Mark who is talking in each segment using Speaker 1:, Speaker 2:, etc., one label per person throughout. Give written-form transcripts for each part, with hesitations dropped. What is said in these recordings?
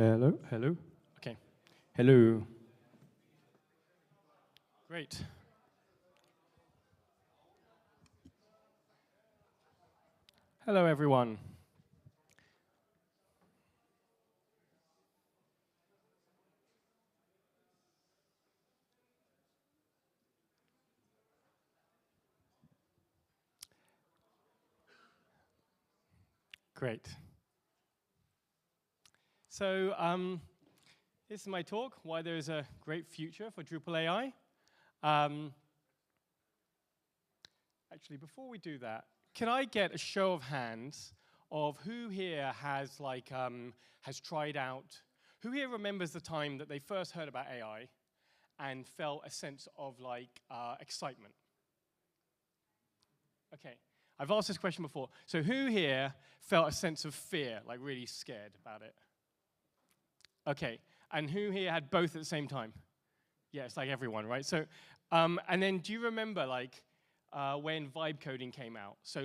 Speaker 1: Hello, hello. Okay. Hello. Great. Hello, everyone. Great. So this is my talk, why there is a great future for Drupal AI. Actually, before we do that, can I get a show of hands of who here has tried out, who here remembers the time that they first heard about AI and felt a sense of excitement? Okay, I've asked this question before. So who here felt a sense of fear, like really scared about it? Okay, and who here had both at the same time? Yeah, it's like everyone, right? So, and then do you remember when vibe coding came out? So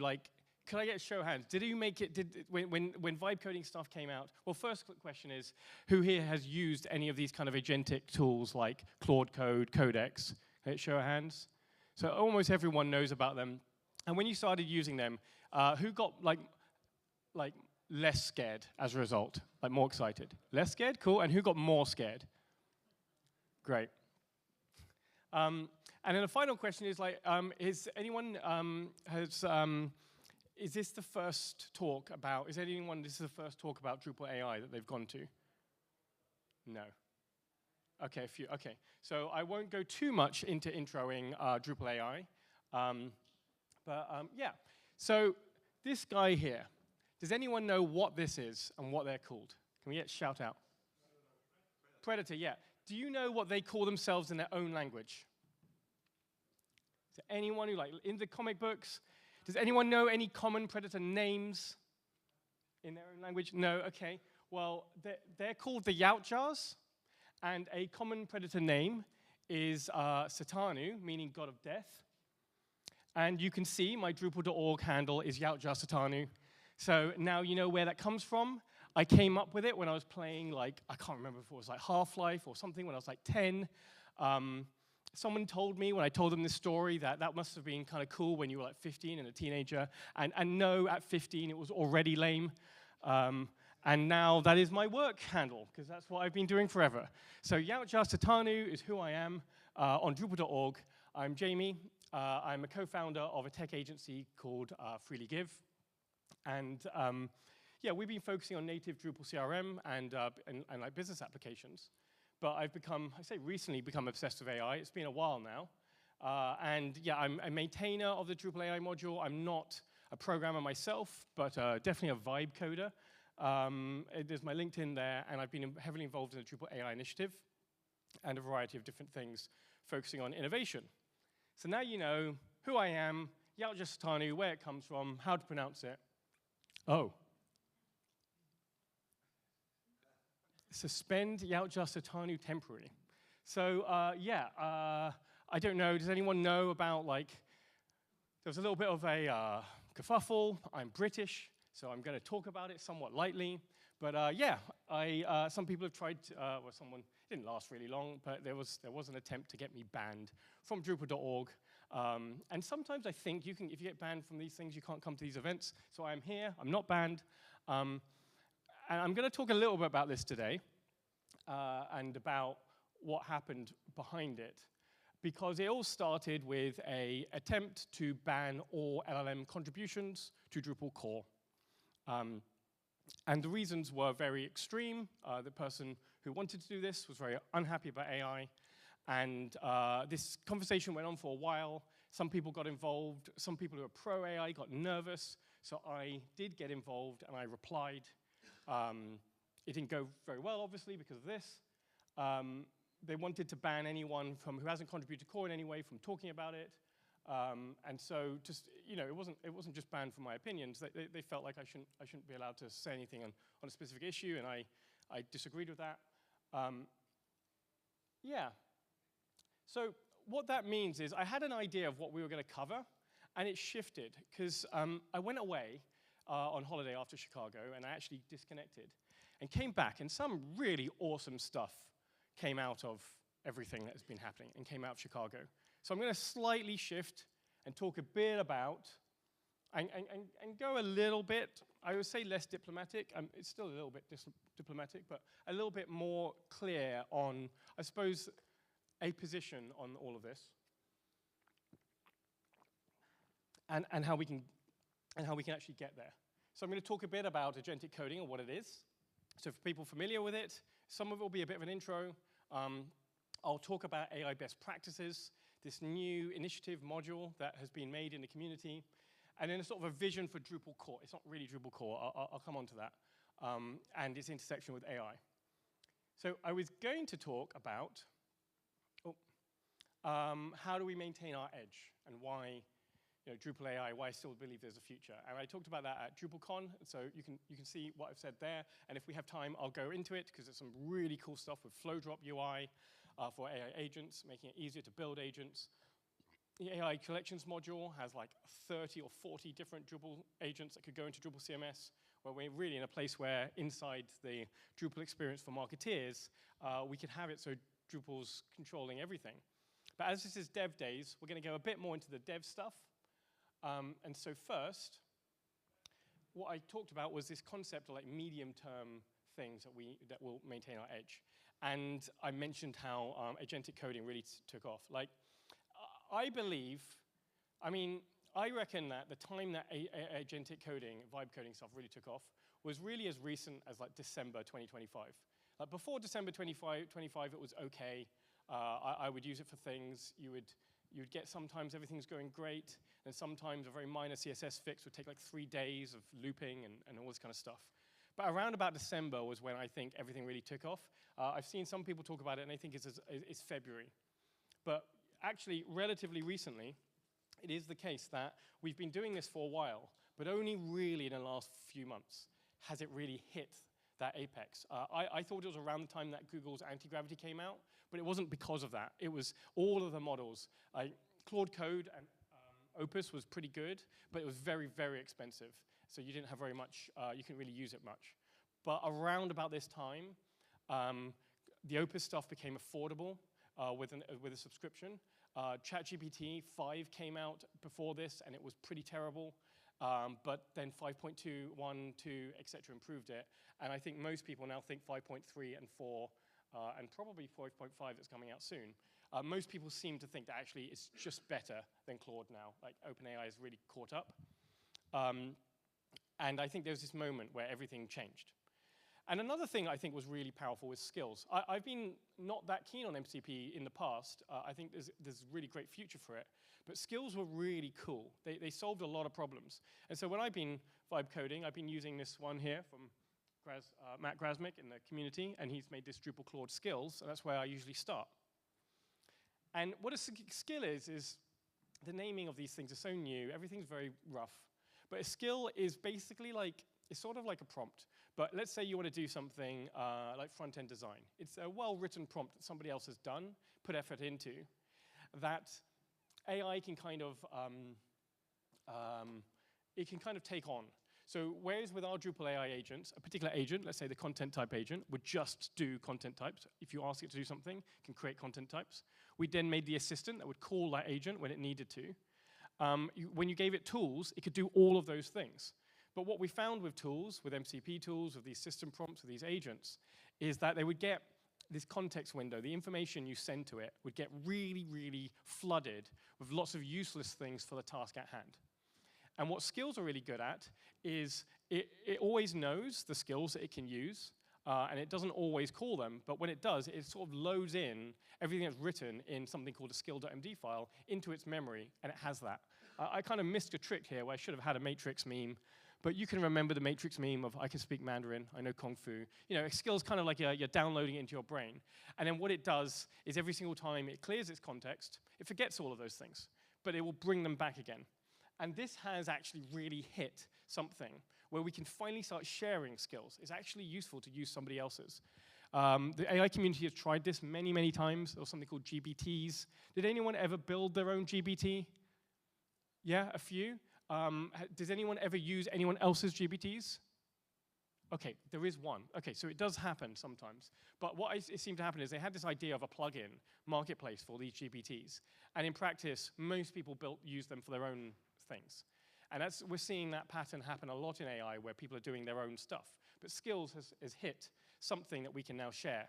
Speaker 1: could I get a show of hands? Did you make it, when vibe coding stuff came out? Well, first question is, who here has used any of these kind of agentic tools like Claude Code, Codex? Can I get a show of hands? So almost everyone knows about them. And when you started using them, who got like less scared as a result, like more excited? Less scared, cool. And who got more scared? Great. And then the final question is is anyone is this the first talk about? Is anyone this is the first talk about Drupal AI that they've gone to? No. Okay, a few. Okay, so I won't go too much into introing Drupal AI, yeah. So this guy here. Does anyone know what this is and what they're called? Can we get shout out? Predator, yeah. Do you know what they call themselves in their own language? Is there anyone who, in the comic books, does anyone know any common Predator names in their own language? No, okay. Well, they're called the Yautjars, and a common Predator name is Satanu, meaning God of Death. And you can see my Drupal.org handle is Yautjar Satanu. So now you know where that comes from. I came up with it when I was playing, I can't remember if it was Half-Life or something, when I was 10. Someone told me, when I told them this story, that must have been kind of cool when you were 15 and a teenager. And no, at 15, it was already lame. And now that is my work handle, because that's what I've been doing forever. So Yautjar Satanu is who I am on Drupal.org. I'm Jamie. I'm a co-founder of a tech agency called Freely Give. And yeah, we've been focusing on native Drupal CRM and business applications. But I've recently become obsessed with AI. It's been a while now. And yeah, I'm a maintainer of the Drupal AI module. I'm not a programmer myself, but definitely a vibe coder. There's my LinkedIn there, and I've been heavily involved in the Drupal AI initiative and a variety of different things focusing on innovation. So now you know who I am, Yautjar Satanu, where it comes from, how to pronounce it. Oh. Suspend Yautjar Satanu temporarily. So yeah, I don't know, does anyone know about there was a little bit of a kerfuffle. I'm British, so I'm going to talk about it somewhat lightly. But yeah, some people have tried to, well, someone, it didn't last really long, but there was an attempt to get me banned from Drupal.org. And sometimes I think if you get banned from these things, you can't come to these events. So I'm here, I'm not banned. And I'm going to talk a little bit about this today and about what happened behind it, because it all started with an attempt to ban all LLM contributions to Drupal core. And the reasons were very extreme. The person who wanted to do this was very unhappy about AI. And this conversation went on for a while. Some people got involved. Some people who are pro-AI got nervous. So I did get involved, and I replied. It didn't go very well, obviously, because of this. They wanted to ban anyone who hasn't contributed core in any way from talking about it. And so just, it wasn't just banned for my opinions. They felt like I shouldn't be allowed to say anything on a specific issue, and I disagreed with that. Yeah. So what that means is I had an idea of what we were going to cover, and it shifted, because I went away on holiday after Chicago, and I actually disconnected. and came back, and some really awesome stuff came out of everything that has been happening and came out of Chicago. So I'm going to slightly shift and talk a bit about, and go a little bit, I would say less diplomatic. It's still a little bit diplomatic, but a little bit more clear on, I suppose, a position on all of this, and how we can actually get there. So I'm going to talk a bit about agentic coding and what it is. So for people familiar with it, some of it will be a bit of an intro. I'll talk about AI best practices, this new initiative module that has been made in the community, and then a sort of a vision for Drupal core. It's not really Drupal core, I'll come on to that, and its intersection with AI. So I was going to talk about how do we maintain our edge and why Drupal AI, why I still believe there's a future. And I talked about that at DrupalCon, so you can see what I've said there. And if we have time, I'll go into it, because there's some really cool stuff with FlowDrop UI for AI agents, making it easier to build agents. The AI collections module has like 30 or 40 different Drupal agents that could go into Drupal CMS, where we're really in a place where inside the Drupal experience for marketeers, we can have it so Drupal's controlling everything. But as this is dev days, we're going to go a bit more into the dev stuff. And so first, what I talked about was this concept of like medium-term things that will maintain our edge. And I mentioned how agentic coding really took off. Like, I reckon that the time that agentic coding, vibe coding stuff really took off was really as recent as like December 2025. Like before December 2025, it was okay. I would use it for things. You'd get sometimes everything's going great, and sometimes a very minor CSS fix would take like 3 days of looping and all this kind of stuff. But around about December was when I think everything really took off. I've seen some people talk about it, and I think it's February. But actually, relatively recently, it is the case that we've been doing this for a while, but only really in the last few months has it really hit that apex. I thought it was around the time that Google's anti-gravity came out, but it wasn't because of that. It was all of the models. Claude Code and Opus was pretty good, but it was very, very expensive. So you didn't have very much, you couldn't really use it much. But around about this time, the Opus stuff became affordable with a subscription. ChatGPT 5 came out before this, and it was pretty terrible. But then 5.2, 1, 2, etc. improved it. And I think most people now think 5.3 and 4, and probably 5.5 that's coming out soon. Most people seem to think that actually it's just better than Claude now. Like OpenAI has really caught up. And I think there was this moment where everything changed. And another thing I think was really powerful was skills. I've been not that keen on MCP in the past. I think there's a really great future for it. But skills were really cool. They solved a lot of problems. And so when I've been vibe coding, I've been using this one here from Matt Grasmick in the community, and he's made this Drupal Claude skills, and that's where I usually start. And what a skill is the naming of these things are so new. Everything's very rough. But a skill is basically like, it's sort of like a prompt. But let's say you want to do something like front-end design. It's a well-written prompt that somebody else has done, put effort into, that AI can kind of, take on. So whereas with our Drupal AI agents, a particular agent, let's say the content type agent, would just do content types. If you ask it to do something, it can create content types. We then made the assistant that would call that agent when it needed to. When you gave it tools, it could do all of those things. But what we found with tools, with MCP tools, with these system prompts, with these agents, is that they would get this context window, the information you send to it would get really, really flooded with lots of useless things for the task at hand. And what skills are really good at is it always knows the skills that it can use, and it doesn't always call them, but when it does, it sort of loads in everything that's written in something called a skill.md file into its memory, and it has that. I kind of missed a trick here where I should have had a Matrix meme, but you can remember the Matrix meme of I can speak Mandarin, I know Kung Fu. You know, a skill's kind of like you're downloading it into your brain. And then what it does is every single time it clears its context, it forgets all of those things, but it will bring them back again. And this has actually really hit something where we can finally start sharing skills. It's actually useful to use somebody else's. The AI community has tried this many, many times. There was something called GBTs. Did anyone ever build their own GBT? Yeah, a few. Does anyone ever use anyone else's GBTs? Okay, there is one. Okay, so it does happen sometimes. But what it seemed to happen is they had this idea of a plugin marketplace for these GPTs. And in practice, most people use them for their own things. And we're seeing that pattern happen a lot in AI, where people are doing their own stuff. But Skills has hit something that we can now share.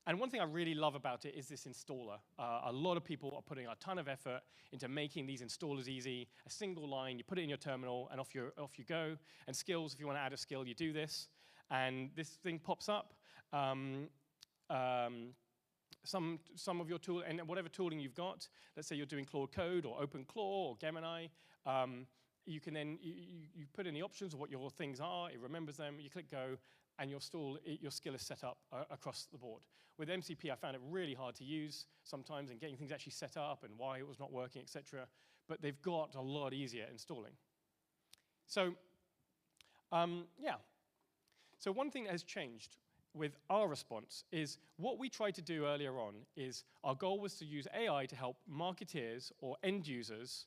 Speaker 1: And one thing I really love about it is this installer. A lot of people are putting a ton of effort into making these installers easy. A single line, you put it in your terminal, and off you go. And Skills, if you want to add a skill, you do this. And this thing pops up. Some of your tool, and whatever tooling you've got, let's say you're doing Claude Code or OpenClaw or Gemini, you can then, you put in the options of what your things are, it remembers them, you click go, and your skill is set up across the board. With MCP, I found it really hard to use sometimes, and getting things actually set up and why it was not working, etc. But they've got a lot easier installing. So, yeah. So one thing that has changed with our response is what we tried to do earlier on is our goal was to use AI to help marketeers or end users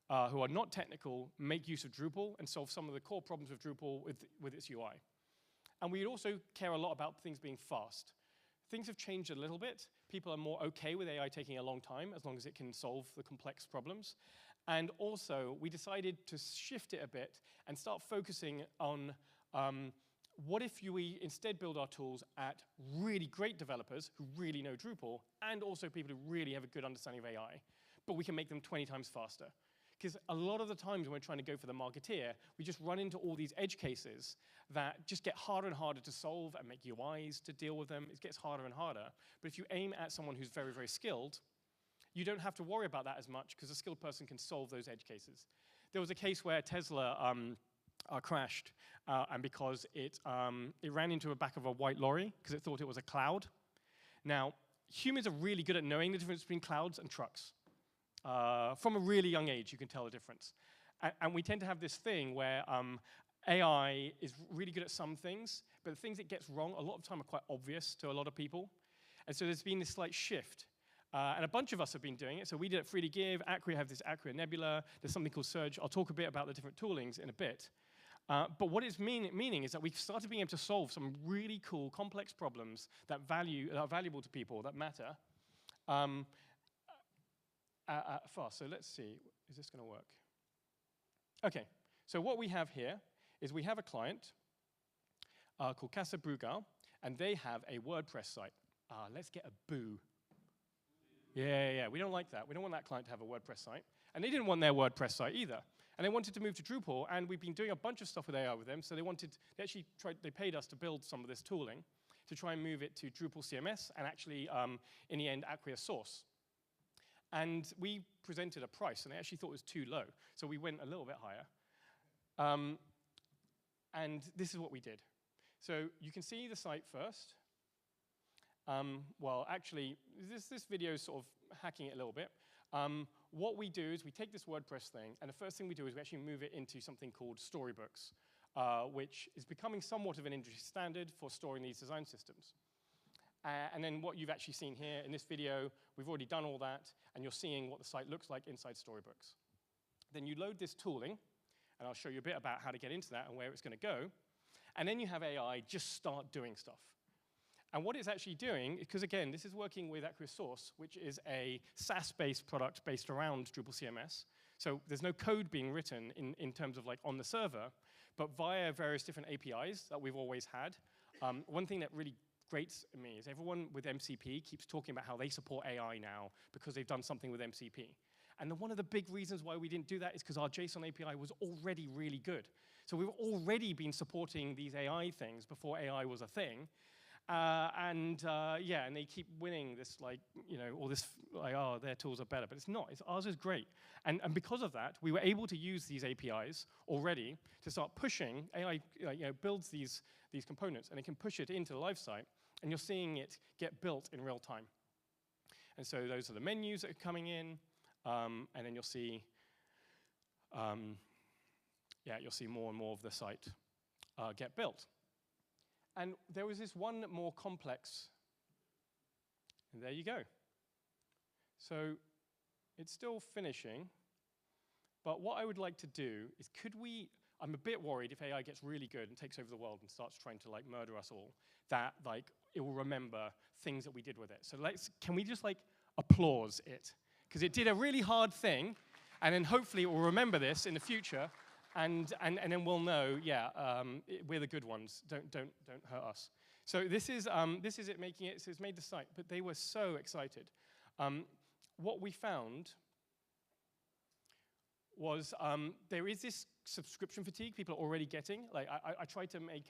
Speaker 1: who are not technical make use of Drupal and solve some of the core problems of Drupal with its UI. And we also care a lot about things being fast. Things have changed a little bit. People are more okay with AI taking a long time, as long as it can solve the complex problems. And also, we decided to shift it a bit and start focusing on what if we instead build our tools at really great developers who really know Drupal, and also people who really have a good understanding of AI, but we can make them 20 times faster. Because a lot of the times when we're trying to go for the marketeer, we just run into all these edge cases that just get harder and harder to solve and make UIs to deal with them. It gets harder and harder. But if you aim at someone who's very, very skilled, you don't have to worry about that as much because a skilled person can solve those edge cases. There was a case where Tesla crashed, and because it ran into the back of a white lorry because it thought it was a cloud. Now, humans are really good at knowing the difference between clouds and trucks. From a really young age, you can tell the difference. And we tend to have this thing where AI is really good at some things, but the things it gets wrong a lot of the time are quite obvious to a lot of people. And so there's been this slight shift. And a bunch of us have been doing it. So we did it at FreeDoGive. Acquia have this Acquia Nebula. There's something called Surge. I'll talk a bit about the different toolings in a bit. But what it's meaning is that we've started being able to solve some really cool, complex problems that are valuable to people, that matter, fast. So let's see, is this going to work? Okay, so what we have here is we have a client called Casa Brugal, and they have a WordPress site. Let's get a boo. Yeah, we don't like that. We don't want that client to have a WordPress site. And they didn't want their WordPress site either. And they wanted to move to Drupal, and we've been doing a bunch of stuff with AI with them, so they paid us to build some of this tooling to try and move it to Drupal CMS, and actually, in the end, Acquia Source. And we presented a price, and they actually thought it was too low. So we went a little bit higher. And this is what we did. So you can see the site first. Well, actually, this video is sort of hacking it a little bit. What we do is we take this WordPress thing, and the first thing we do is we actually move it into something called Storybooks, which is becoming somewhat of an industry standard for storing these design systems. And then what you've actually seen here in this video, we've already done all that, and you're seeing what the site looks like inside Storybooks. Then you load this tooling, and I'll show you a bit about how to get into that and where it's going to go. And then you have AI just start doing stuff. And what it's actually doing, because again, this is working with Acquia Source, which is a SaaS-based product based around Drupal CMS. So there's no code being written in terms of like on the server, but via various different APIs that we've always had. One thing that really grates me is everyone with MCP keeps talking about how they support AI now because they've done something with MCP. And one of the big reasons why we didn't do that is because our JSON API was already really good. So we've already been supporting these AI things before AI was a thing. And they keep winning this, like, you know, all this, like, oh, their tools are better. But it's not. Ours is great. And because of that, we were able to use these APIs already to start pushing. AI builds these components, and it can push it into the live site. And you're seeing it get built in real time. And so those are the menus that are coming in. And then you'll see, you'll see more and more of the site get built. And there was this one more complex, and there you go. So it's still finishing, but what I would like to do is I'm a bit worried if AI gets really good and takes over the world and starts trying to like murder us all, that like it will remember things that we did with it. So can we just like applause it? Because it did a really hard thing, and then hopefully it will remember this in the future, and then we'll know, yeah, we're the good ones. Don't hurt us. So this is it making it. So it's made the site, but they were so excited. What we found was there is this subscription fatigue people are already getting. Like I tried to make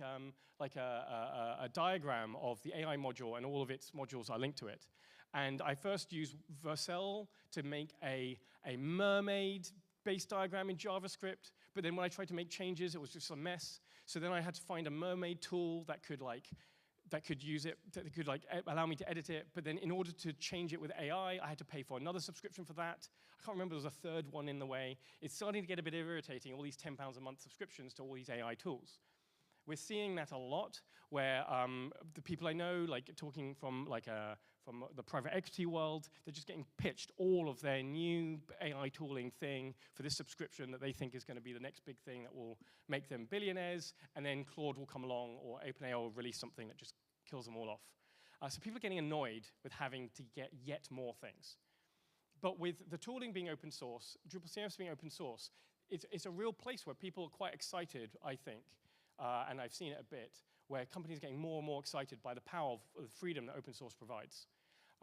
Speaker 1: like a diagram of the AI module and all of its modules are linked to it. And I first used Vercel to make a mermaid-based diagram in JavaScript. But then when I tried to make changes, it was just a mess. So then I had to find a mermaid tool that could use it, that could like allow me to edit it. But then in order to change it with AI, I had to pay for another subscription for that. I can't remember, there was a third one in the way. It's starting to get a bit irritating, all these £10 a month subscriptions to all these AI tools. We're seeing that a lot, where the people I know, like talking from the private equity world, they're just getting pitched all of their new AI tooling thing for this subscription that they think is going to be the next big thing that will make them billionaires, and then Claude will come along, or OpenAI will release something that just kills them all off. So people are getting annoyed with having to get yet more things. But with the tooling being open source, Drupal CMS being open source, it's a real place where people are quite excited, I think, and I've seen it a bit, where companies are getting more and more excited by the power of the freedom that open source provides.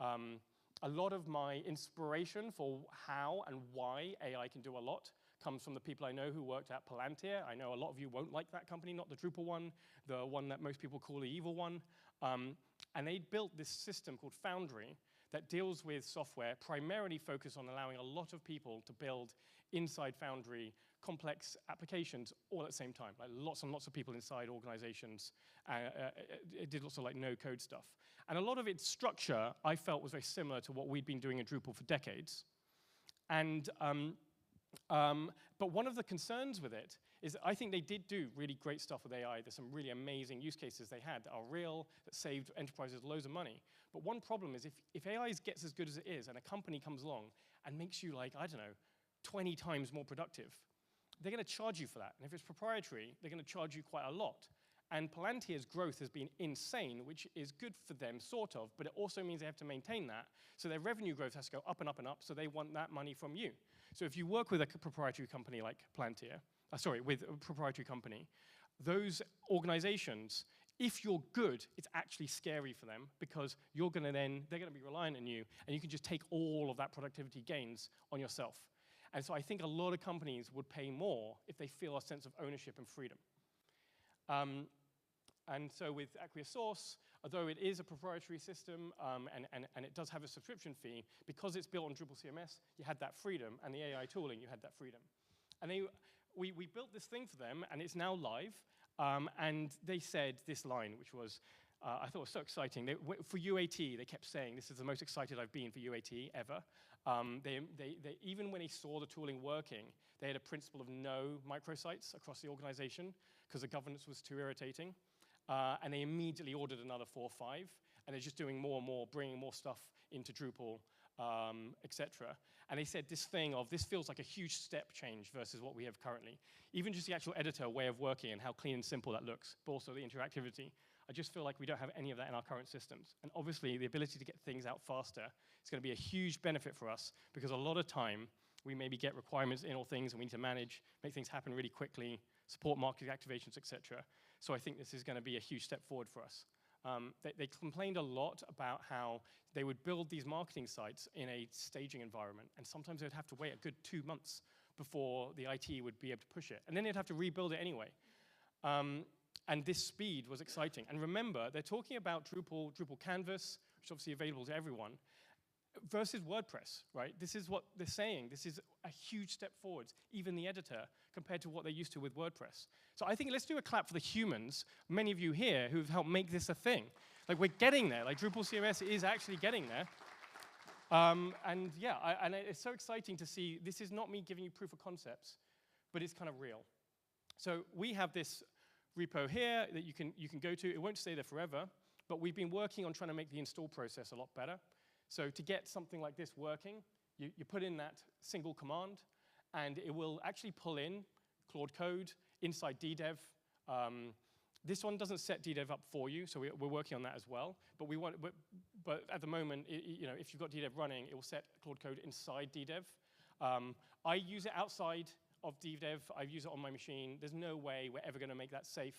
Speaker 1: A lot of my inspiration for how and why AI can do a lot comes from the people I know who worked at Palantir. I know a lot of you won't like that company, not the Drupal one, the one that most people call the evil one. And they built this system called Foundry that deals with software primarily focused on allowing a lot of people to build inside Foundry complex applications all at the same time, like lots and lots of people inside organizations. It did lots of like no-code stuff. And a lot of its structure, I felt, was very similar to what we'd been doing in Drupal for decades. And but one of the concerns with it is that I think they did do really great stuff with AI. There's some really amazing use cases they had that are real, that saved enterprises loads of money. But one problem is if AI gets as good as it is and a company comes along and makes you like, I don't know, 20 times more productive, they're going to charge you for that. And if it's proprietary, they're going to charge you quite a lot. And Palantir's growth has been insane, which is good for them, sort of, but it also means they have to maintain that. So their revenue growth has to go up and up and up, so they want that money from you. So if you work with a proprietary company like Palantir, with a proprietary company, those organizations, if you're good, it's actually scary for them because they're going to be reliant on you, and you can just take all of that productivity gains on yourself. And so I think a lot of companies would pay more if they feel a sense of ownership and freedom. And so with Acquia Source, although it is a proprietary system and it does have a subscription fee, because it's built on Drupal CMS, you had that freedom, and the AI tooling, you had that freedom. And we built this thing for them, and it's now live. And they said this line, which was, I thought was so exciting. For UAT, they kept saying, this is the most excited I've been for UAT ever. Even when they saw the tooling working, they had a principle of no microsites across the organization because the governance was too irritating. And they immediately ordered another 4 or 5. And they're just doing more and more, bringing more stuff into Drupal, etc. And they said this thing of, this feels like a huge step change versus what we have currently. Even just the actual editor way of working and how clean and simple that looks, but also the interactivity. I just feel like we don't have any of that in our current systems. And obviously, the ability to get things out faster is going to be a huge benefit for us, because a lot of time, we maybe get requirements in all things, and we need to manage, make things happen really quickly, support market activations, etc. So I think this is going to be a huge step forward for us. They complained a lot about how they would build these marketing sites in a staging environment, and sometimes they'd have to wait a good 2 months before the IT would be able to push it. And then they'd have to rebuild it anyway. And this speed was exciting. And remember, they're talking about Drupal Canvas, which is obviously available to everyone, versus WordPress, right? This is what they're saying. This is a huge step forwards, even the editor, compared to what they're used to with WordPress. So I think let's do a clap for the humans, many of you here, who've helped make this a thing. Like, we're getting there. Like, Drupal CMS is actually getting there. And yeah, and it's so exciting to see. This is not me giving you proof of concepts, but it's kind of real. So we have this repo here that you can go to. It won't stay there forever, but we've been working on trying to make the install process a lot better. So to get something like this working, you put in that single command, and it will actually pull in Claude code. inside DDev. This one doesn't set DDev up for you, so we're working on that as well. But at the moment, if you've got DDev running, it will set Claude Code inside DDev. I use it outside of DDev. I use it on my machine. There's no way we're ever going to make that safe.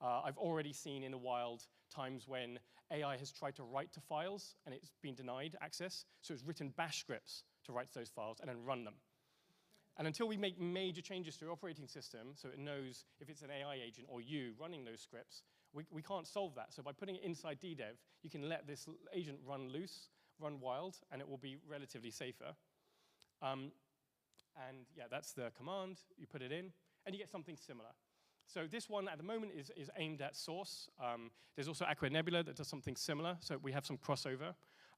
Speaker 1: I've already seen in the wild times when AI has tried to write to files and it's been denied access. So it's written bash scripts to write to those files and then run them. And until we make major changes to the operating system, so it knows if it's an AI agent or you running those scripts, we can't solve that. So by putting it inside DDev, you can let this agent run loose, run wild, and it will be relatively safer. And yeah, that's the command. You put it in, and you get something similar. So this one at the moment is aimed at source. There's also Aqua Nebula that does something similar, so we have some crossover.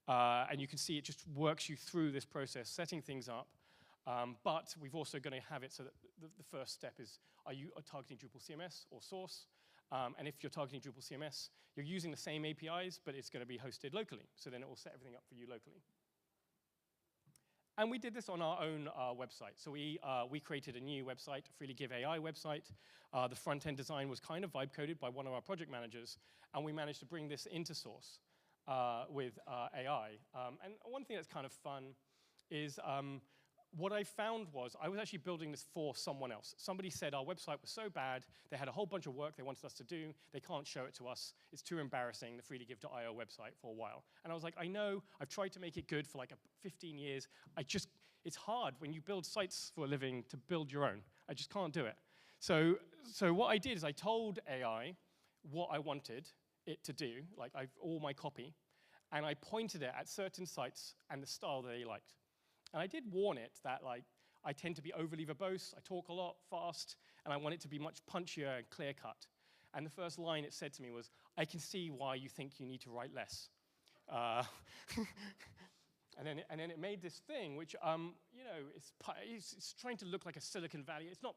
Speaker 1: And you can see it just works you through this process, setting things up. But we've also going to have it so that the first step is, are you targeting Drupal CMS or source? And if you're targeting Drupal CMS, you're using the same APIs, but it's going to be hosted locally. So then it will set everything up for you locally. And we did this on our own website. So we created a new website, a Freely Give AI website. The front-end design was kind of vibe-coded by one of our project managers, and we managed to bring this into source with AI. And one thing that's kind of fun is what I found was I was actually building this for someone else. Somebody said our website was so bad, they had a whole bunch of work they wanted us to do, they can't show it to us, it's too embarrassing, the freelygive.io website for a while. And I was like, I know, I've tried to make it good for like 15 years, it's hard when you build sites for a living to build your own. I just can't do it. So what I did is I told AI what I wanted it to do, like all my copy, and I pointed it at certain sites and the style that they liked. And I did warn it that I tend to be overly verbose, I talk a lot, fast, and I want it to be much punchier and clear-cut. And the first line it said to me was, I can see why you think you need to write less. And then it made this thing, which it's trying to look like a Silicon Valley. It's not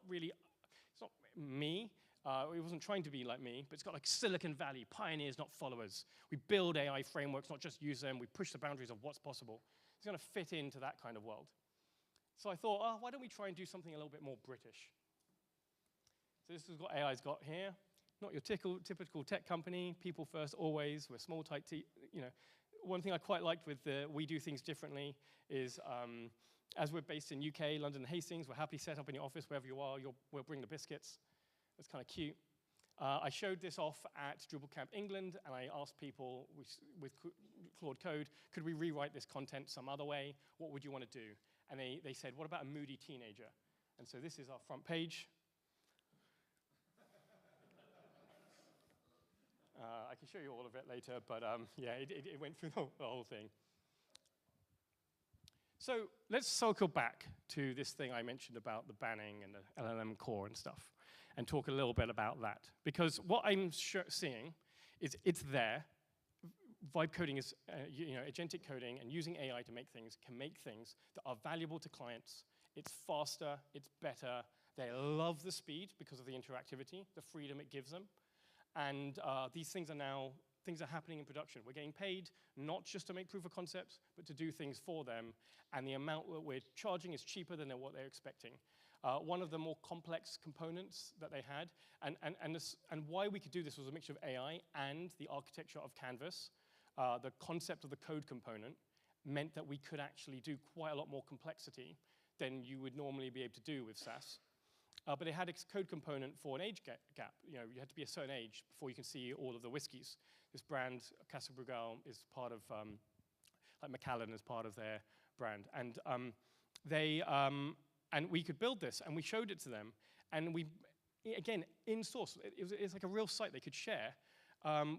Speaker 1: me. It wasn't trying to be like me, but it's got like Silicon Valley, pioneers, not followers. We build AI frameworks, not just use them. We push the boundaries of what's possible. It's going to fit into that kind of world. So I thought, why don't we try and do something a little bit more British? So this is what AI's got here. Not your typical tech company, people first, always. We're small, tight, one thing I quite liked with We Do Things Differently is, as we're based in UK, London, Hastings, we're happily set up in your office, wherever you are, we'll bring the biscuits. That's kind of cute. I showed this off at Drupal Camp England, and I asked people with Claude Code, could we rewrite this content some other way? What would you want to do? And they said, what about a moody teenager? And so this is our front page. I can show you all of it later, but yeah, it went through the whole thing. So let's circle back to this thing I mentioned about the banning and the LLM core and stuff, and talk a little bit about that. Because what I'm seeing is it's there. Vibe coding is, agentic coding and using AI to make things can make things that are valuable to clients. It's faster, it's better. They love the speed because of the interactivity, the freedom it gives them. And these things are happening in production. We're getting paid not just to make proof of concepts, but to do things for them. And the amount that we're charging is cheaper than what they're expecting. One of the more complex components that they had, and why we could do this was a mixture of AI and the architecture of Canvas. The concept of the code component meant that we could actually do quite a lot more complexity than you would normally be able to do with SaaS. But it had a code component for an age gap. You had to be a certain age before you can see all of the whiskies. This brand, Casa Brugal, is part of, like Macallan is part of their brand. And and we could build this, and we showed it to them. And we, again, in source, it's like a real site they could share.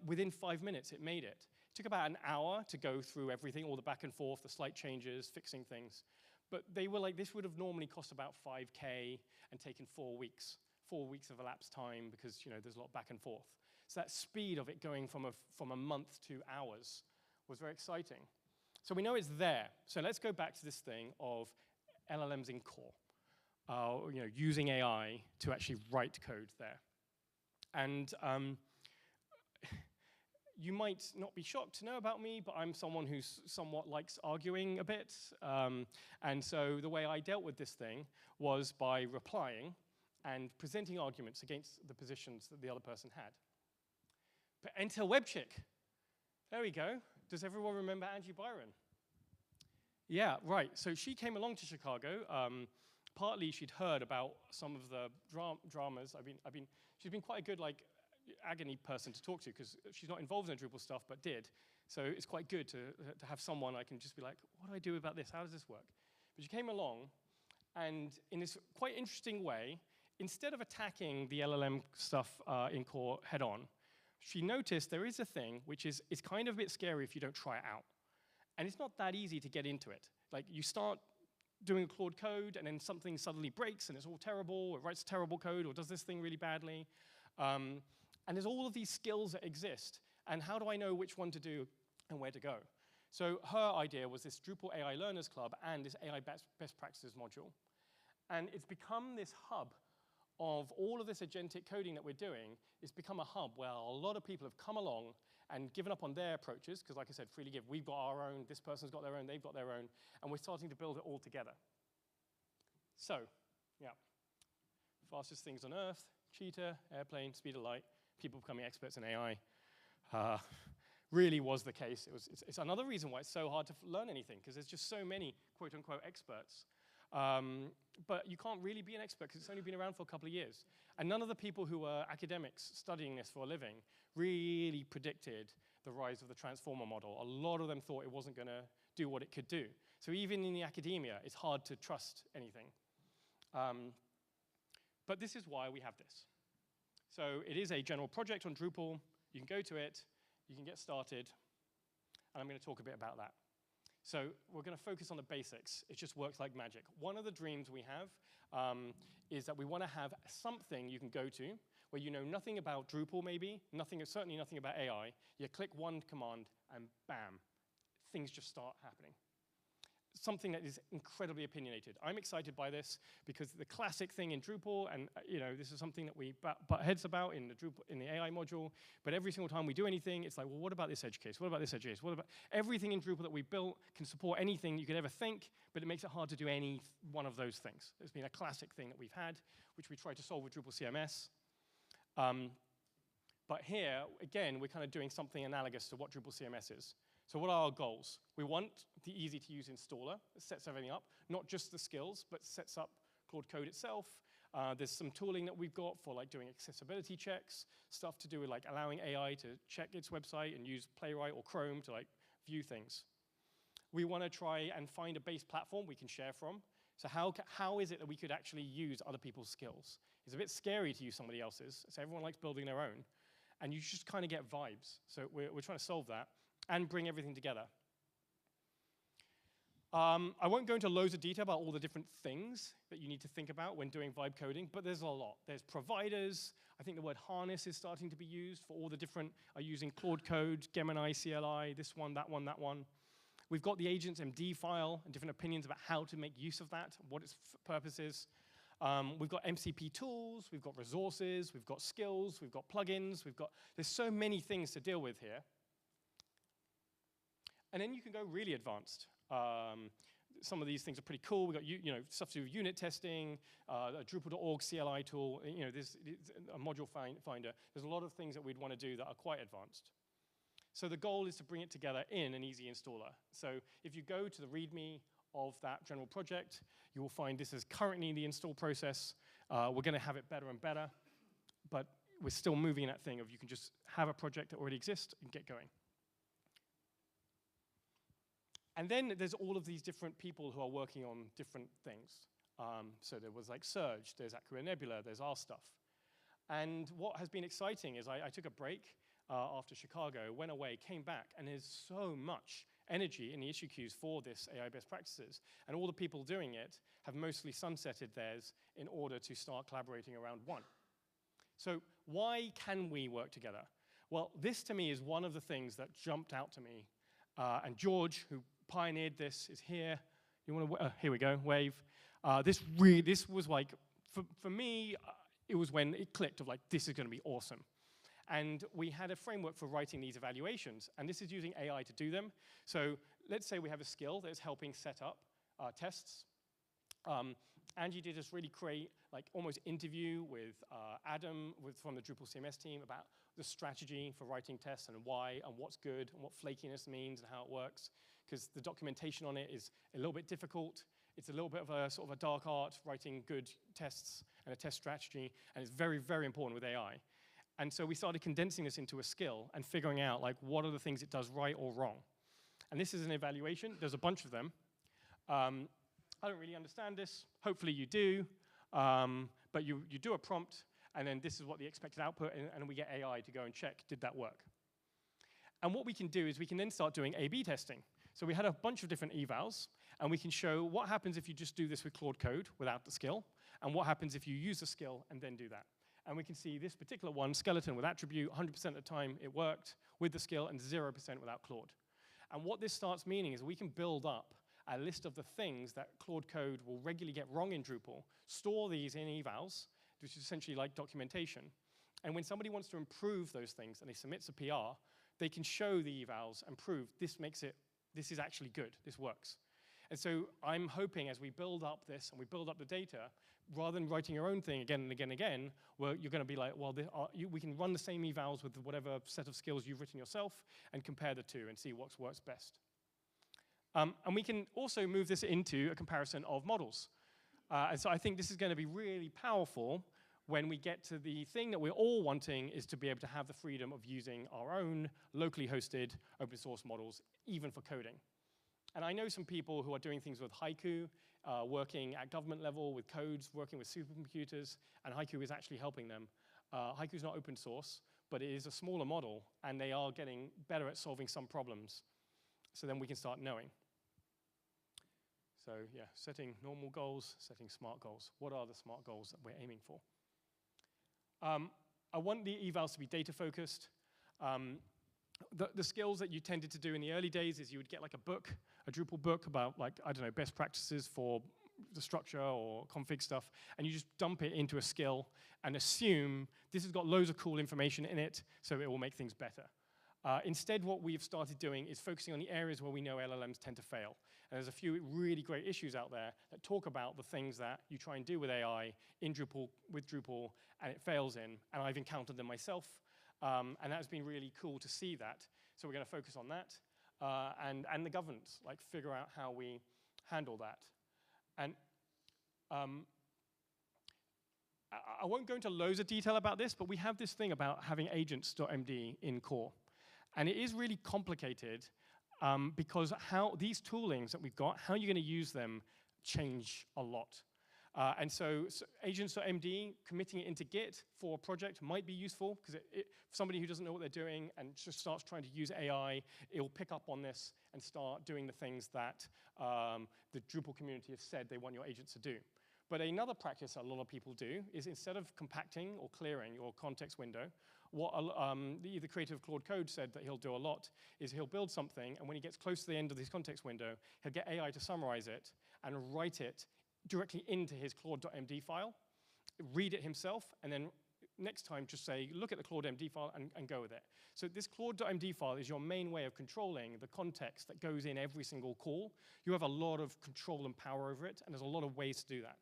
Speaker 1: Within 5 minutes, it made it. It took about an hour to go through everything, all the back and forth, the slight changes, fixing things. But they were like, this would have normally cost about $5K and taken 4 weeks. 4 weeks of elapsed time because there's a lot back and forth. So that speed of it going from a month to hours was very exciting. So we know it's there. So let's go back to this thing of LLMs in core. Using AI to actually write code there. And you might not be shocked to know about me, but I'm someone who somewhat likes arguing a bit. And so the way I dealt with this thing was by replying and presenting arguments against the positions that the other person had. But enter WebChick. There we go. Does everyone remember Angie Byron? Yeah, right. So she came along to Chicago. Partly she'd heard about some of the dramas. She's been quite a good agony person to talk to because she's not involved in the Drupal stuff, but did. So it's quite good to have someone I can just be like, what do I do about this? How does this work? But she came along, and in this quite interesting way, instead of attacking the LLM stuff in core head on, she noticed there is a thing which is it's kind of a bit scary if you don't try it out. And it's not that easy to get into it. Like you start doing Claude code, and then something suddenly breaks, and it's all terrible, or it writes terrible code, or does this thing really badly. And there's all of these skills that exist, and how do I know which one to do and where to go? So her idea was this Drupal AI Learners Club and this AI Best Practices module. And it's become this hub of all of this agentic coding that we're doing. It's become a hub where a lot of people have come along and given up on their approaches, because like I said, freely give, we've got our own, this person's got their own, they've got their own, and we're starting to build it all together. So, yeah, fastest things on Earth, cheetah, airplane, speed of light, people becoming experts in AI. Really was the case. It's another reason why it's so hard to learn anything, because there's just so many quote-unquote experts. But you can't really be an expert because it's only been around for a couple of years. And none of the people who were academics studying this for a living really predicted the rise of the transformer model. A lot of them thought it wasn't going to do what it could do. So even in the academia, it's hard to trust anything. But this is why we have this. So it is a general project on Drupal. You can go to it. You can get started. And I'm going to talk a bit about that. So we're going to focus on the basics. It just works like magic. One of the dreams we have is that we want to have something you can go to where you know nothing about Drupal, maybe, certainly nothing about AI. You click one command, and bam, things just start happening. Something that is incredibly opinionated. I'm excited by this because the classic thing in Drupal, and this is something that we butt heads about in the AI module, but every single time we do anything, it's like, well, what about this edge case? What about this edge case? What about everything in Drupal that we built can support anything you could ever think, but it makes it hard to do any one of those things. It's been a classic thing that we've had, which we tried to solve with Drupal CMS. But here, again, we're kind of doing something analogous to what Drupal CMS is. So what are our goals? We want the easy-to-use installer that sets everything up, not just the skills, but sets up Claude Code itself. There's some tooling that we've got for doing accessibility checks, stuff to do with allowing AI to check its website and use Playwright or Chrome to view things. We want to try and find a base platform we can share from. So how is it that we could actually use other people's skills? It's a bit scary to use somebody else's, so everyone likes building their own. And you just kind of get vibes. So we're trying to solve that and bring everything together. I won't go into loads of detail about all the different things that you need to think about when doing vibe coding, but there's a lot. There's providers. I think the word harness is starting to be used for all the different, using Claude Code, Gemini, CLI, this one, that one, that one. We've got the agents MD file and different opinions about how to make use of that, what its purpose is. We've got MCP tools, we've got resources, we've got skills, we've got plugins, there's so many things to deal with here. And then you can go really advanced. Some of these things are pretty cool. We've got stuff to do with unit testing, a Drupal.org CLI tool, there's a module finder. There's a lot of things that we'd want to do that are quite advanced. So the goal is to bring it together in an easy installer. So if you go to the README of that general project, you will find this is currently in the install process. We're going to have it better and better, but we're still moving in that thing of you can just have a project that already exists and get going. And then there's all of these different people who are working on different things. So there was Surge, there's Acquia Nebula, there's our stuff. And what has been exciting is I took a break after Chicago, went away, came back, and there's so much energy in the issue queues for this AI best practices. And all the people doing it have mostly sunsetted theirs in order to start collaborating around one. So why can we work together? Well, this to me is one of the things that jumped out to me. And George, who pioneered this, is here. You want to? Here we go. Wave. This was for me. It was when it clicked of this is going to be awesome. And we had a framework for writing these evaluations, and this is using AI to do them. So let's say we have a skill that's helping set up tests, Angie did this really great, like almost interview with Adam from the Drupal CMS team about the strategy for writing tests and why and what's good and what flakiness means and how it works. Because the documentation on it is a little bit difficult. It's a little bit of a sort of a dark art, writing good tests and a test strategy, and it's very, very important with AI. And so we started condensing this into a skill and figuring out like what are the things it does right or wrong. And this is an evaluation. There's a bunch of them. I don't really understand this. Hopefully you do. But you do a prompt, and then this is what the expected output, and we get AI to go and check, did that work? And what we can do is we can then start doing A/B testing. So we had a bunch of different evals, and we can show what happens if you just do this with Claude Code without the skill, and what happens if you use the skill and then do that. And we can see this particular one, skeleton with attribute, 100% of the time it worked with the skill, and 0% without Claude. And what this starts meaning is we can build up a list of the things that Claude Code will regularly get wrong in Drupal, store these in evals, which is essentially like documentation. And when somebody wants to improve those things and they submit a PR, they can show the evals and prove this is actually good, this works. And so I'm hoping as we build up this and we build up the data, rather than writing your own thing again and again and again, well, you're going to be like, well, we can run the same evals with whatever set of skills you've written yourself and compare the two and see what works best. And we can also move this into a comparison of models. And so I think this is going to be really powerful when we get to the thing that we're all wanting is to be able to have the freedom of using our own locally hosted open source models, even for coding. And I know some people who are doing things with Haiku, working at government level with codes, working with supercomputers, and Haiku is actually helping them. Haiku is not open source, but it is a smaller model, and they are getting better at solving some problems. So then we can start knowing. So yeah, setting normal goals, setting smart goals. What are the smart goals that we're aiming for? I want the evals to be data focused. The skills that you tended to do in the early days is you would get like a book, a Drupal book about like, I don't know, best practices for the structure or config stuff, and you just dump it into a skill and assume this has got loads of cool information in it, so it will make things better. Instead, what we've started doing is focusing on the areas where we know LLMs tend to fail. And there's a few really great issues out there that talk about the things that you try and do with AI in Drupal, with Drupal, and it fails in. And I've encountered them myself. And that's been really cool to see that. So we're going to focus on that. And the governance, like figure out how we handle that. And I won't go into loads of detail about this, but we have this thing about having agents.md in core. And it is really complicated because how these toolings that we've got, how you're going to use them change a lot. And so agents.md, committing it into Git for a project might be useful because for somebody who doesn't know what they're doing and just starts trying to use AI, it will pick up on this and start doing the things that the Drupal community has said they want your agents to do. But another practice a lot of people do is instead of compacting or clearing your context window, what the creator of Claude Code said that he'll do a lot is he'll build something, and when he gets close to the end of this context window, he'll get AI to summarize it and write it directly into his Claude.md file, read it himself, and then next time just say, look at the Claude.md file and go with it. So this Claude.md file is your main way of controlling the context that goes in every single call. You have a lot of control and power over it, and there's a lot of ways to do that.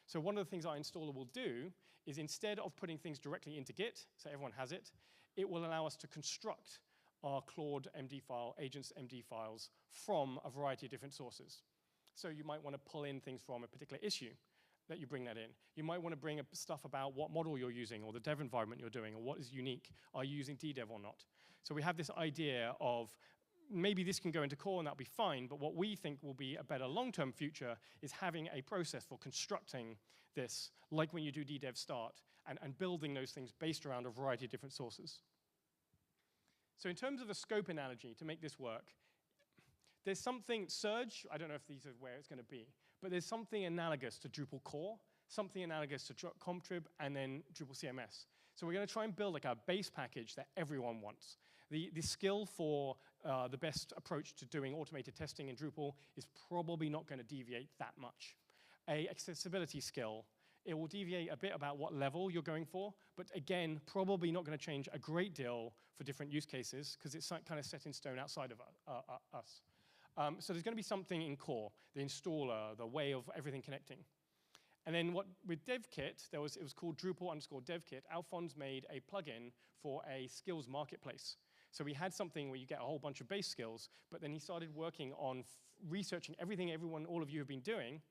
Speaker 1: So one of the things our installer will do is instead of putting things directly into Git, so everyone has it, it will allow us to construct our Claude.md file, agents.md files from a variety of different sources. So you might want to pull in things from a particular issue that you bring that in. You might want to bring up stuff about what model you're using or the dev environment you're doing or what is unique. Are you using DDev or not? So we have this idea of maybe this can go into core and that'll be fine, but what we think will be a better long-term future is having a process for constructing this, like when you do DDev start, and building those things based around a variety of different sources. So in terms of a scope analogy, to make this work, there's something, Surge, I don't know if these are where it's going to be, but there's something analogous to Drupal core, something analogous to Contrib, and then Drupal CMS. So we're going to try and build like a base package that everyone wants. The skill for the best approach to doing automated testing in Drupal is probably not going to deviate that much. A accessibility skill, it will deviate a bit about what level you're going for, but again, probably not going to change a great deal for different use cases because it's kind of set in stone outside of us. So there's going to be something in core, the installer, the way of everything connecting. And then with DevKit, it was called Drupal_DevKit. Alphonse made a plugin for a skills marketplace. So we had something where you get a whole bunch of base skills, but then he started working on researching everything all of you have been doing,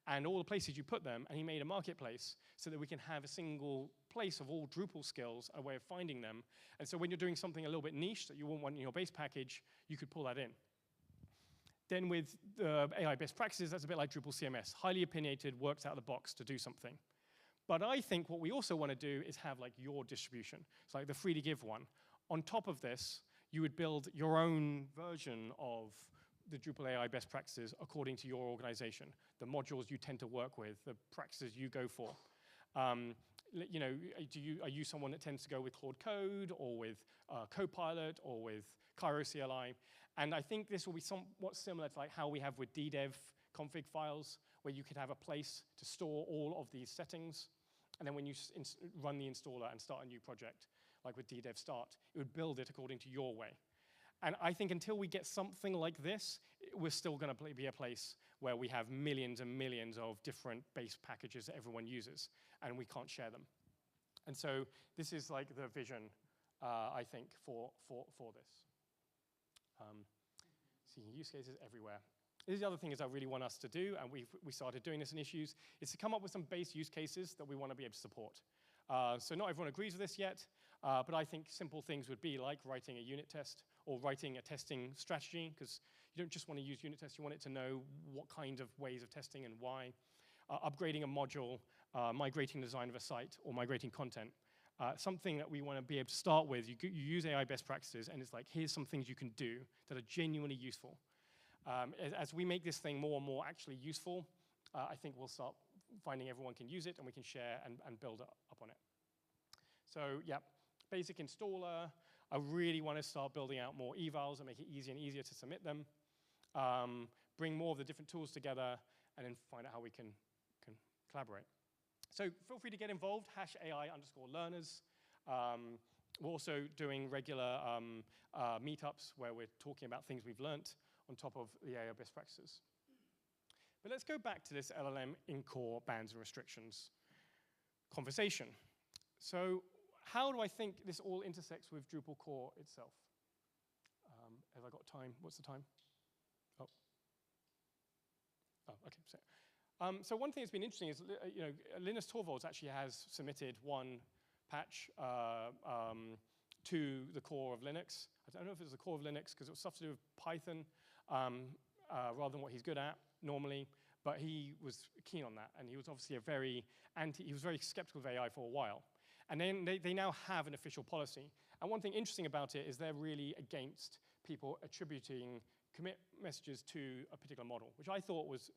Speaker 1: and all the places you put them, and he made a marketplace so that we can have a single place of all Drupal skills, a way of finding them. And so when you're doing something a little bit niche that you won't want in your base package, you could pull that in. Then with the AI best practices, that's a bit like Drupal CMS. Highly opinionated, works out of the box to do something. But I think what we also want to do is have like your distribution. It's like the free to give one. On top of this, you would build your own version of the Drupal AI best practices according to your organization, the modules you tend to work with, the practices you go for. You know, are you someone that tends to go with Claude Code or with Copilot or with Cairo CLI? And I think this will be somewhat similar to like how we have with DDev config files, where you could have a place to store all of these settings. And then when you run the installer and start a new project, like with DDev start, it would build it according to your way. And I think until we get something like this, we're still going to be a place where we have millions and millions of different base packages that everyone uses, and we can't share them. And so this is like the vision, I think, for this. Seeing use cases everywhere. This is the other thing is I really want us to do, and we started doing this in issues, is to come up with some base use cases that we want to be able to support. So not everyone agrees with this yet, but I think simple things would be like writing a unit test or writing a testing strategy, because you don't just want to use unit tests, you want it to know what kind of ways of testing and why. Upgrading a module, migrating the design of a site, or migrating content. Something that we want to be able to start with, you use AI best practices, and it's like, here's some things you can do that are genuinely useful. As we make this thing more and more actually useful, I think we'll start finding everyone can use it, and we can share and build up on it. So yeah, basic installer. I really want to start building out more evals and make it easier and easier to submit them. Bring more of the different tools together, and then find out how we can collaborate. So feel free to get involved, #AI_learners. We're also doing regular meetups where we're talking about things we've learned on top of the AI best practices. But let's go back to this LLM in core bans and restrictions conversation. So how do I think this all intersects with Drupal core itself? Have I got time? What's the time? Oh, okay. So one thing that's been interesting is, you know, Linus Torvalds actually has submitted one patch to the core of Linux. I don't know if it was the core of Linux because it was stuff to do with Python rather than what he's good at normally, but he was keen on that, and he was obviously he was very skeptical of AI for a while. And then they now have an official policy. And one thing interesting about it is they're really against people attributing commit messages to a particular model, which I thought was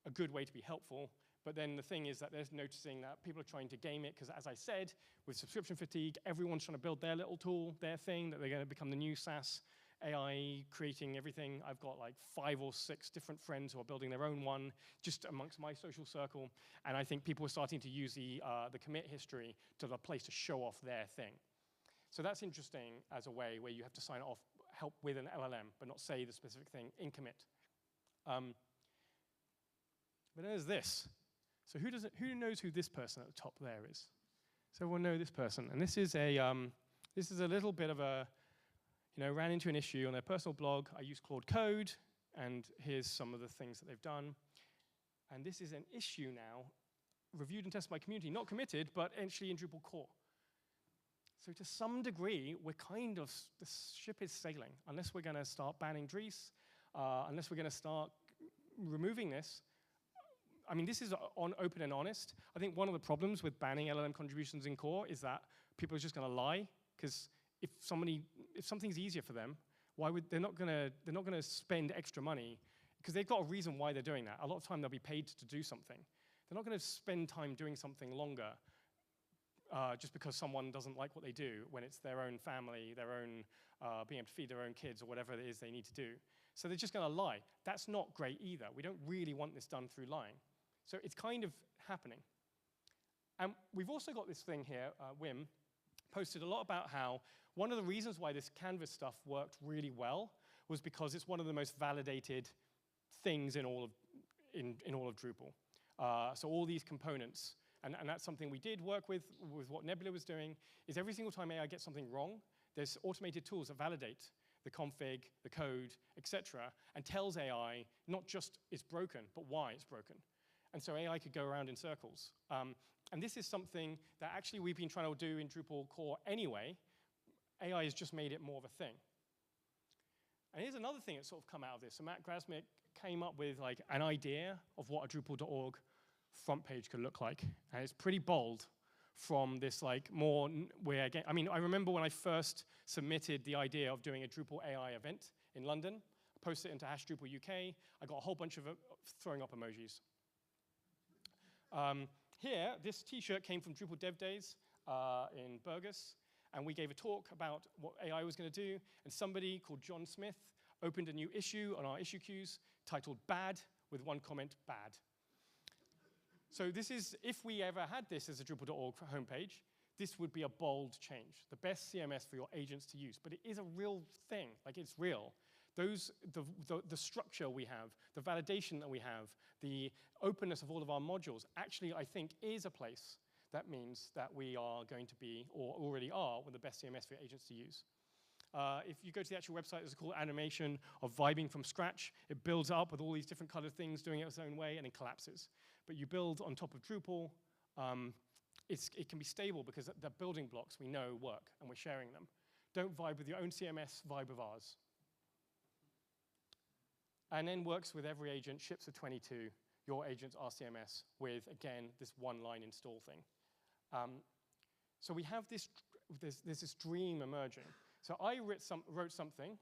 Speaker 1: a good way to be helpful. But then the thing is that they're noticing that people are trying to game it, because as I said, with subscription fatigue, everyone's trying to build their little tool, their thing, that they're going to become the new SaaS AI, creating everything. I've got like 5 or 6 different friends who are building their own one, just amongst my social circle. And I think people are starting to use the commit history to the place to show off their thing. So that's interesting as a way where you have to sign off, help with an LLM, but not say the specific thing in commit. But there's this. So who knows who this person at the top there is? So everyone know this person. And this is a little bit of a, you know, ran into an issue on their personal blog. I use Claude Code, and here's some of the things that they've done. And this is an issue now, reviewed and tested by community, not committed, but actually in Drupal core. So to some degree, we're kind of, the ship is sailing. Unless we're going to start banning Dries, unless we're going to start removing this. I mean, this is on open and honest. I think one of the problems with banning LLM contributions in core is that people are just going to lie, because if something's easier for them, why would they're not going to spend extra money, because they've got a reason why they're doing that. A lot of time they'll be paid to do something. They're not going to spend time doing something longer just because someone doesn't like what they do, when it's their own family, their own being able to feed their own kids, or whatever it is they need to do. So they're just going to lie. That's not great either. We don't really want this done through lying. So it's kind of happening. And we've also got this thing here, Wim posted a lot about how one of the reasons why this Canvas stuff worked really well was because it's one of the most validated things in all of Drupal. So all these components, and that's something we did work with what Nebula was doing, is every single time AI gets something wrong, there's automated tools that validate the config, the code, etc., and tells AI not just it's broken, but why it's broken. And so AI could go around in circles. And this is something that actually we've been trying to do in Drupal core anyway. AI has just made it more of a thing. And here's another thing that's sort of come out of this. So Matt Grasmick came up with like an idea of what a Drupal.org front page could look like. And it's pretty bold from this like more, where again, I mean, I remember when I first submitted the idea of doing a Drupal AI event in London, I posted it into #Drupal UK, I got a whole bunch of throwing up emojis. Here, this t-shirt came from Drupal Dev Days in Burgos, and we gave a talk about what AI was going to do, and somebody called John Smith opened a new issue on our issue queues titled Bad, with one comment, bad. So this is, if we ever had this as a Drupal.org homepage, this would be a bold change, the best CMS for your agents to use. But it is a real thing, like it's real. The structure we have, the validation that we have, the openness of all of our modules, actually I think is a place that means that we are going to be, or already are, one of the best CMS for your agents to use. If you go to the actual website, there's a cool animation of vibing from scratch. It builds up with all these different colored things doing it its own way, and then collapses. But you build on top of Drupal. It can be stable because the building blocks we know work, and we're sharing them. Don't vibe with your own CMS, vibe with ours. And then works with every agent, ships to 22, your agent's RCMS, with, again, this one-line install thing. So we have this, there's this dream emerging. So I wrote something.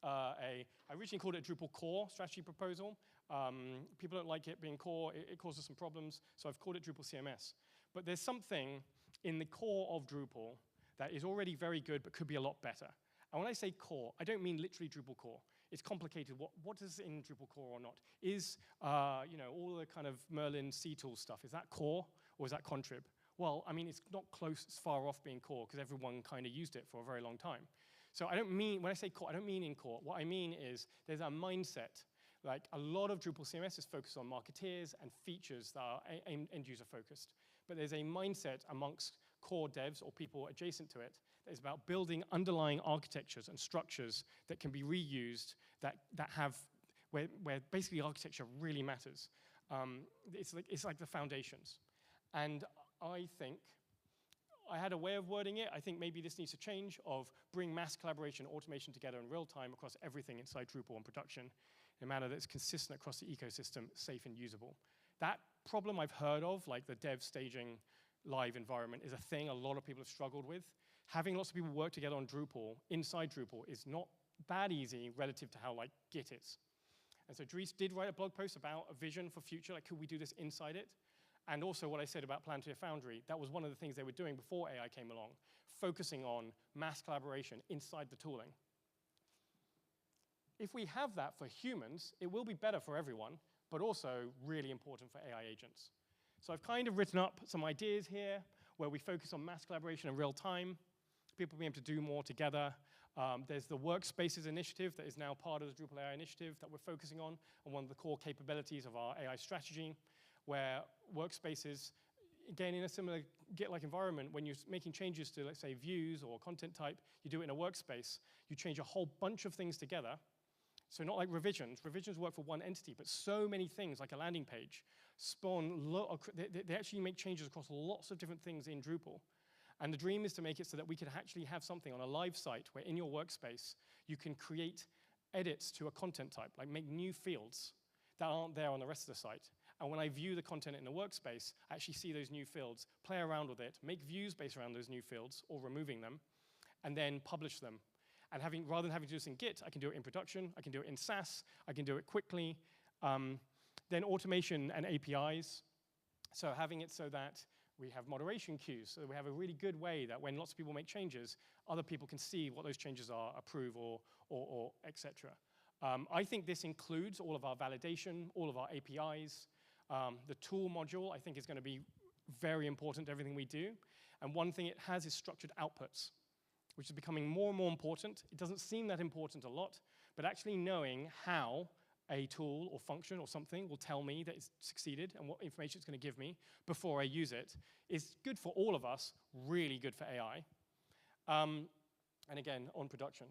Speaker 1: I originally called it a Drupal core strategy proposal. People don't like it being core. It causes some problems. So I've called it Drupal CMS. But there's something in the core of Drupal that is already very good but could be a lot better. And when I say core, I don't mean literally Drupal core. It's complicated. What is in Drupal core or not? Is all the kind of Merlin CTools stuff, is that core or is that contrib? Well, I mean, it's not close, it's far off being core because everyone kind of used it for a very long time. So I don't mean, when I say core, I don't mean in core. What I mean is there's a mindset. Like a lot of Drupal CMS is focused on marketeers and features that are end user focused. But there's a mindset amongst core devs or people adjacent to it that is about building underlying architectures and structures that can be reused, that have, where basically architecture really matters. It's like the foundations. And I think, I had a way of wording it. I think maybe this needs to change of bring mass collaboration, automation together in real time across everything inside Drupal and production in a manner that's consistent across the ecosystem, safe and usable. That problem I've heard of, like the dev staging live environment, is a thing a lot of people have struggled with. Having lots of people work together on Drupal, inside Drupal, is not that easy relative to how like Git is. And so Dries did write a blog post about a vision for future, like could we do this inside it? And also what I said about Palantir Foundry, that was one of the things they were doing before AI came along, focusing on mass collaboration inside the tooling. If we have that for humans, it will be better for everyone, but also really important for AI agents. So I've kind of written up some ideas here where we focus on mass collaboration in real time, people being able to do more together. There's the Workspaces initiative that is now part of the Drupal AI initiative that we're focusing on, and one of the core capabilities of our AI strategy, where Workspaces, again, in a similar Git-like environment, when you're making changes to, let's say, views or content type, you do it in a workspace, you change a whole bunch of things together. So not like revisions. Revisions work for one entity, but so many things, like a landing page, spawn, they actually make changes across lots of different things in Drupal. And the dream is to make it so that we can actually have something on a live site where in your workspace, you can create edits to a content type, like make new fields that aren't there on the rest of the site. And when I view the content in the workspace, I actually see those new fields, play around with it, make views based around those new fields or removing them, and then publish them. And rather than having to do this in Git, I can do it in production, I can do it in SaaS, I can do it quickly. Then automation and APIs. So having it so that we have moderation queues, so that we have a really good way that when lots of people make changes, other people can see what those changes are, approve, or et cetera. I think this includes all of our validation, all of our APIs. The tool module, I think, is going to be very important to everything we do. And one thing it has is structured outputs, which is becoming more and more important. It doesn't seem that important a lot, but actually knowing how a tool or function or something will tell me that it's succeeded and what information it's going to give me before I use it is good for all of us, really good for AI. And again, on production.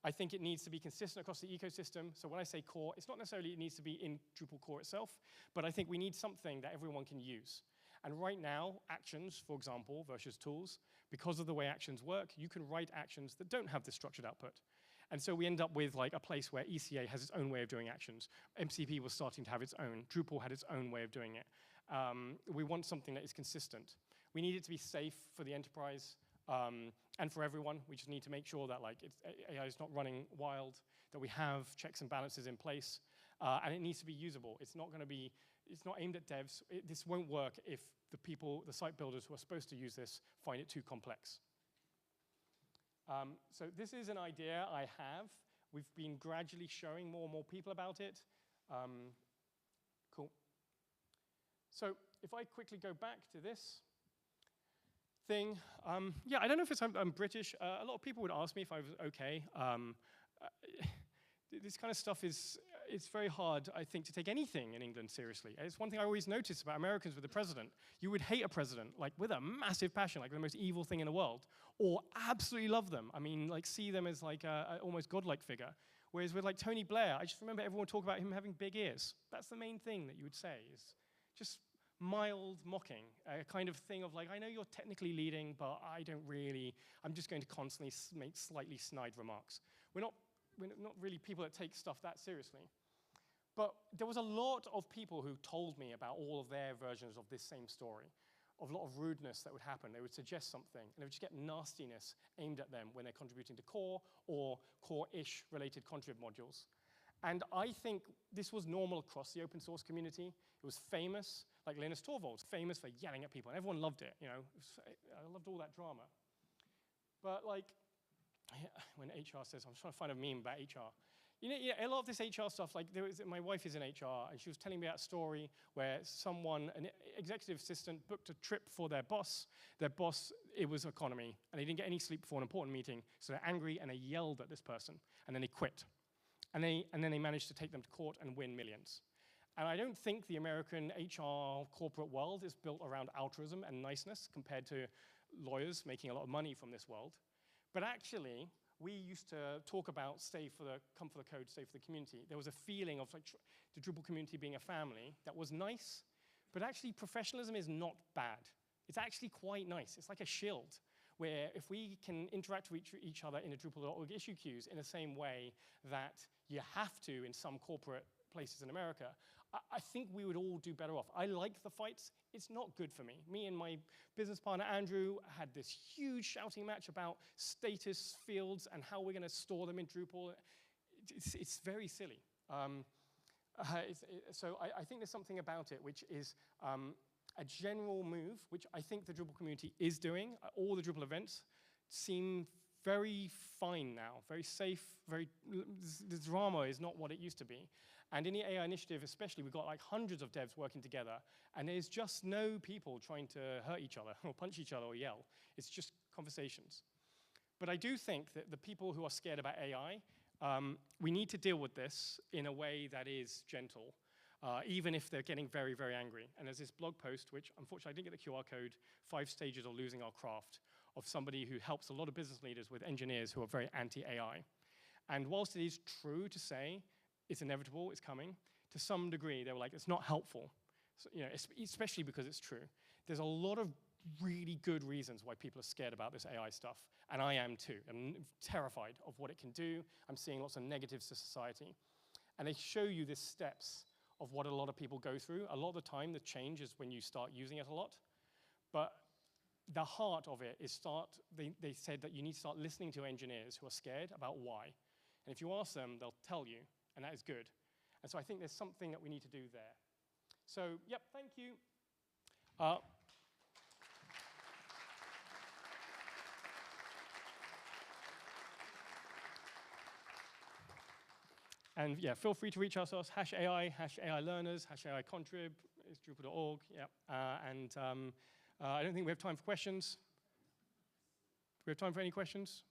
Speaker 1: I think it needs to be consistent across the ecosystem. So when I say core, it's not necessarily it needs to be in Drupal core itself, but I think we need something that everyone can use. And right now, actions, for example, versus tools, because of the way actions work, you can write actions that don't have this structured output. And so we end up with like a place where ECA has its own way of doing actions. MCP was starting to have its own. Drupal had its own way of doing it. We want something that is consistent. We need it to be safe for the enterprise and for everyone. We just need to make sure that like AI is not running wild, that we have checks and balances in place, and it needs to be usable. It's not going to be, it's not aimed at devs. This won't work if the people, the site builders who are supposed to use this find it too complex. So this is an idea I have. We've been gradually showing more and more people about it. Cool. So if I quickly go back to this thing, yeah, I don't know if it's I'm British. A lot of people would ask me if I was okay. This kind of stuff it's very hard, I think, to take anything in England seriously. It's one thing I always notice about Americans with the president. You would hate a president, like, with a massive passion, like the most evil thing in the world, or absolutely love them. I mean, like, see them as like a almost godlike figure. Whereas with like Tony Blair, I just remember everyone talk about him having big ears. That's the main thing that you would say, is just mild mocking, a kind of thing of like, I know you're technically leading, but I don't really, I'm just going to constantly make slightly snide remarks. We're not really people that take stuff that seriously. But there was a lot of people who told me about all of their versions of this same story, of a lot of rudeness that would happen. They would suggest something, and they would just get nastiness aimed at them when they're contributing to core or core-ish related contrib modules. And I think this was normal across the open source community. It was famous, like Linus Torvalds, famous for yelling at people, and everyone loved it. You know, I loved all that drama. But like, when HR says, I'm trying to find a meme about HR. You know, a lot of this HR stuff, like my wife is in HR, and she was telling me about a story where an executive assistant booked a trip for their boss. Their boss, it was economy, and they didn't get any sleep before an important meeting, so they're angry, and they yelled at this person, and then they quit. And then they managed to take them to court and win millions. And I don't think the American HR corporate world is built around altruism and niceness compared to lawyers making a lot of money from this world. But actually, we used to talk about come for the code, stay for the community. There was a feeling of like the Drupal community being a family that was nice, but actually professionalism is not bad. It's actually quite nice. It's like a shield, where if we can interact with each other in a Drupal.org issue queues in the same way that you have to in some corporate places in America, I think we would all do better off. I like the fights. It's not good for me. Me and my business partner, Andrew, had this huge shouting match about status fields and how we're going to store them in Drupal. It's very silly. So I think there's something about it which is a general move, which I think the Drupal community is doing. All the Drupal events seem very fine now, very safe, the drama is not what it used to be. And in the AI initiative especially, we've got like hundreds of devs working together, and there's just no people trying to hurt each other or punch each other or yell. It's just conversations. But I do think that the people who are scared about AI, we need to deal with this in a way that is gentle, even if they're getting very, very angry. And there's this blog post, which unfortunately I didn't get the QR code, 5 Stages of Losing Our Craft, of somebody who helps a lot of business leaders with engineers who are very anti-AI. And whilst it is true to say it's inevitable, it's coming, to some degree they were like, it's not helpful. So, you know, especially because it's true. There's a lot of really good reasons why people are scared about this AI stuff, and I am too. I'm terrified of what it can do. I'm seeing lots of negatives to society. And they show you the steps of what a lot of people go through. A lot of the time, the change is when you start using it a lot. But the heart of it is they said that you need to start listening to engineers who are scared about why. And if you ask them, they'll tell you, and that is good. And so I think there's something that we need to do there. So, yep, thank you. And yeah, feel free to reach out to us, #AI, #AI learners, #AI contrib, it's Drupal.org, yeah. I don't think we have time for questions. Do we have time for any questions?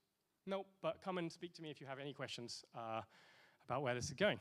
Speaker 1: No, but come and speak to me if you have any questions about where this is going.